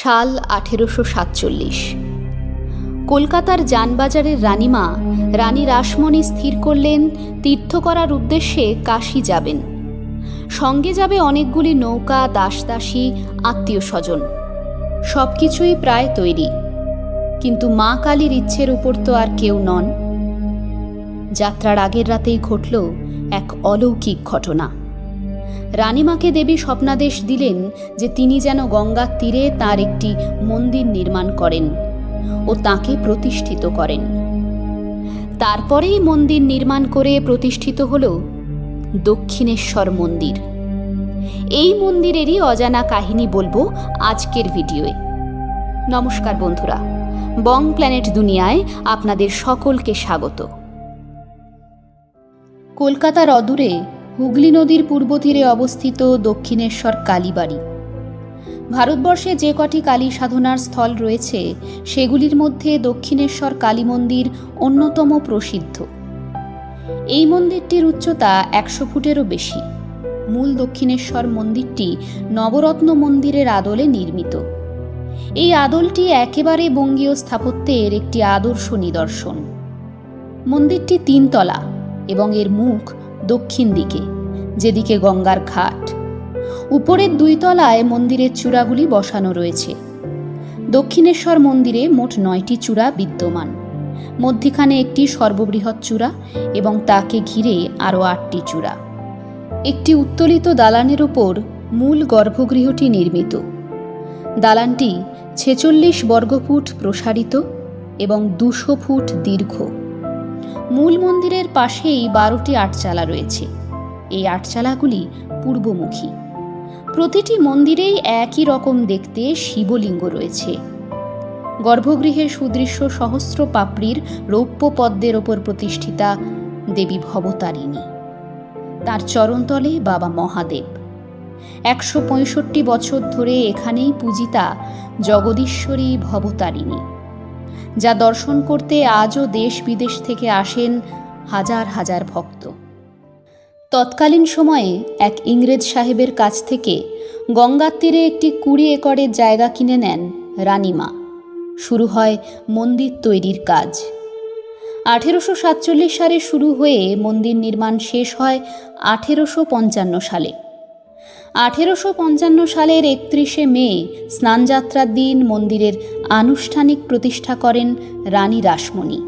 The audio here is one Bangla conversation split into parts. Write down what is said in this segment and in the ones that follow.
সাল 1847। কলকাতার জানবাজারের রানীমা রানী রাসমণি স্থির করলেন তীর্থ করার উদ্দেশ্যে কাশী যাবেন। সঙ্গে যাবে অনেকগুলি নৌকা, দাসদাসী, আত্মীয় স্বজন। সব কিছুই প্রায় তৈরি, কিন্তু মা কালীর ইচ্ছের উপর তো আর কেউ নন। যাত্রার আগের রাতেই ঘটল এক অলৌকিক ঘটনা। রানীমাকে দেবী স্বপ্নাদেশ দিলেন যে তিনি যেন গঙ্গার তীরে তার একটি মন্দির নির্মাণ করেন ও তাকে প্রতিষ্ঠিত করেন। তারপরেই মন্দির নির্মাণ করে প্রতিষ্ঠিত হল দক্ষিণেশ্বর মন্দির। এই মন্দিরেরই অজানা কাহিনী বলবো আজকের ভিডিওয়ে। নমস্কার বন্ধুরা, বং প্ল্যানেট দুনিয়ায় আপনাদের সকলকে স্বাগত। কলকাতার অদূরে হুগলি নদীর পূর্ব তীরে অবস্থিত দক্ষিণেশ্বর কালীবাড়ি। ভারতবর্ষে যে কটি কালী সাধনার স্থল রয়েছে সেগুলির মধ্যে দক্ষিণেশ্বর কালী মন্দির অন্যতম প্রসিদ্ধ। এই মন্দিরটির উচ্চতা 100 ফুটেরও বেশি। মূল দক্ষিণেশ্বর মন্দিরটি নবরত্ন মন্দিরের আদলে নির্মিত। এই আদলটি একেবারে বঙ্গীয় স্থাপত্যের একটি আদর্শ নিদর্শন। মন্দিরটি 3 তলা এবং এর মুখ দক্ষিণ দিকে, যেদিকে গঙ্গার ঘাট। উপরের 2 তলায় মন্দিরের চূড়াগুলি বসানো রয়েছে। দক্ষিণেশ্বর মন্দিরে মোট 9টি চূড়া বিদ্যমান। মধ্যিখানে একটি সর্ববৃহৎ চূড়া এবং তাকে ঘিরে আরও 8টি চূড়া। একটি উত্তোলিত দালানের ওপর মূল গর্ভগৃহটি নির্মিত। দালানটি 46 বর্গফুট প্রসারিত এবং 200 ফুট দীর্ঘ। মূল মন্দিরের পাশেই 12টি আটচালা রয়েছে। এই আটচালাগুলি পূর্বমুখী। প্রতিটি মন্দিরেই একই রকম দেখতে শিবলিঙ্গ রয়েছে। গর্ভগৃহের সুদৃশ্য সহস্র পাপড়ির রৌপ্য পদ্মের ওপর প্রতিষ্ঠিতা দেবী ভবতারিণী। তার চরণতলে বাবা মহাদেব। 165 বছর ধরে এখানেই পূজিতা জগদীশ্বরী ভবতারিণী, যা দর্শন করতে আজও দেশ বিদেশ থেকে আসেন হাজার হাজার ভক্ত। তৎকালীন সময়ে এক ইংরেজ সাহেবের কাছ থেকে গঙ্গার তীরে একটি 20 একরের জায়গা কিনে নেন রানীমা। শুরু হয় মন্দির তৈরির কাজ। 1847 সালে শুরু হয়ে মন্দির নির্মাণ শেষ হয় 1855 সালে। 1855 সালের 31শে মে স্নানযাত্রার দিন মন্দিরের আনুষ্ঠানিক প্রতিষ্ঠা করেন রানী রাসমণি।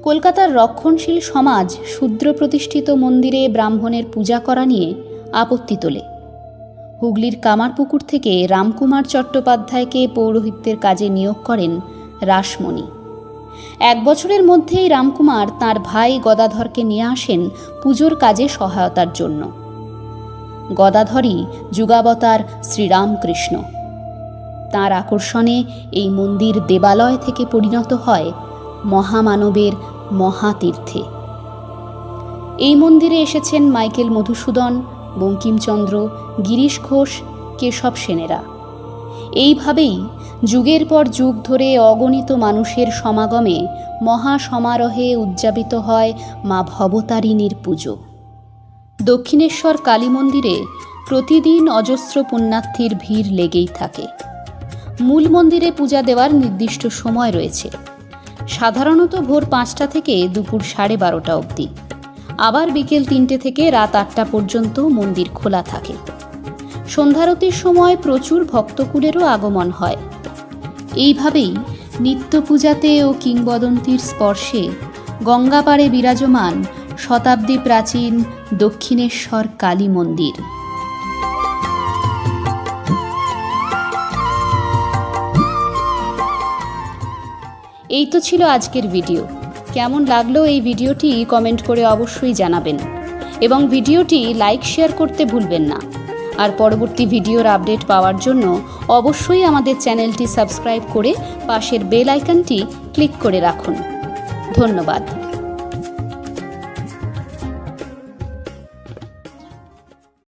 কলকাতার রক্ষণশীল সমাজ শূদ্র প্রতিষ্ঠিত মন্দিরে ব্রাহ্মণের পূজা করা নিয়ে আপত্তি তোলে। হুগলির কামারপুকুর থেকে রামকুমার চট্টোপাধ্যায়কে পৌরোহিত্যের কাজে নিয়োগ করেন রাসমণি। 1 বছরের মধ্যেই রামকুমার তাঁর ভাই গদাধরকে নিয়ে আসেন পুজোর কাজে সহায়তার জন্য। গদাধরই যুগাবতার শ্রীরামকৃষ্ণ। তাঁর আকর্ষণে এই মন্দির দেবালয় থেকে পরিণত হয় মহামানবের মহাতীর্থে। এই মন্দিরে এসেছেন মাইকেল মধুসূদন, বঙ্কিমচন্দ্র, গিরিশ ঘোষ, কেশব সেনেরা। এইভাবেই যুগের পর যুগ ধরে অগণিত মানুষের সমাগমে মহাসমারোহে উদযাপিত হয় মা ভবতারিণীর পুজো। দক্ষিণেশ্বর কালী মন্দিরে প্রতিদিন অজস্র পুণ্যার্থীর ভিড় লেগেই থাকে। মূল মন্দিরে পূজা দেওয়ার নির্দিষ্ট সময় রয়েছে। সাধারণত ভোর 5টা থেকে দুপুর 12:30 অবধি। আবার বিকেল 3টে থেকে রাত 8টা পর্যন্ত মন্দির খোলা থাকে। সন্ধ্যারতির সময় প্রচুর ভক্তকুলেরও আগমন হয়। এইভাবেই নিত্য পূজাতে ও কিংবদন্তির স্পর্শে গঙ্গাপাড়ে বিরাজমান শতাব্দী প্রাচীন দক্ষিণেশ্বর কালী মন্দির। এই তো ছিল আজকের ভিডিও। কেমন লাগলো এই ভিডিওটি কমেন্ট করে অবশ্যই জানাবেন এবং ভিডিওটি লাইক শেয়ার করতে ভুলবেন না। আর পরবর্তী ভিডিওর আপডেট পাওয়ার জন্য অবশ্যই আমাদের চ্যানেলটি সাবস্ক্রাইব করে পাশের বেল আইকনটি ক্লিক করে রাখুন। ধন্যবাদ।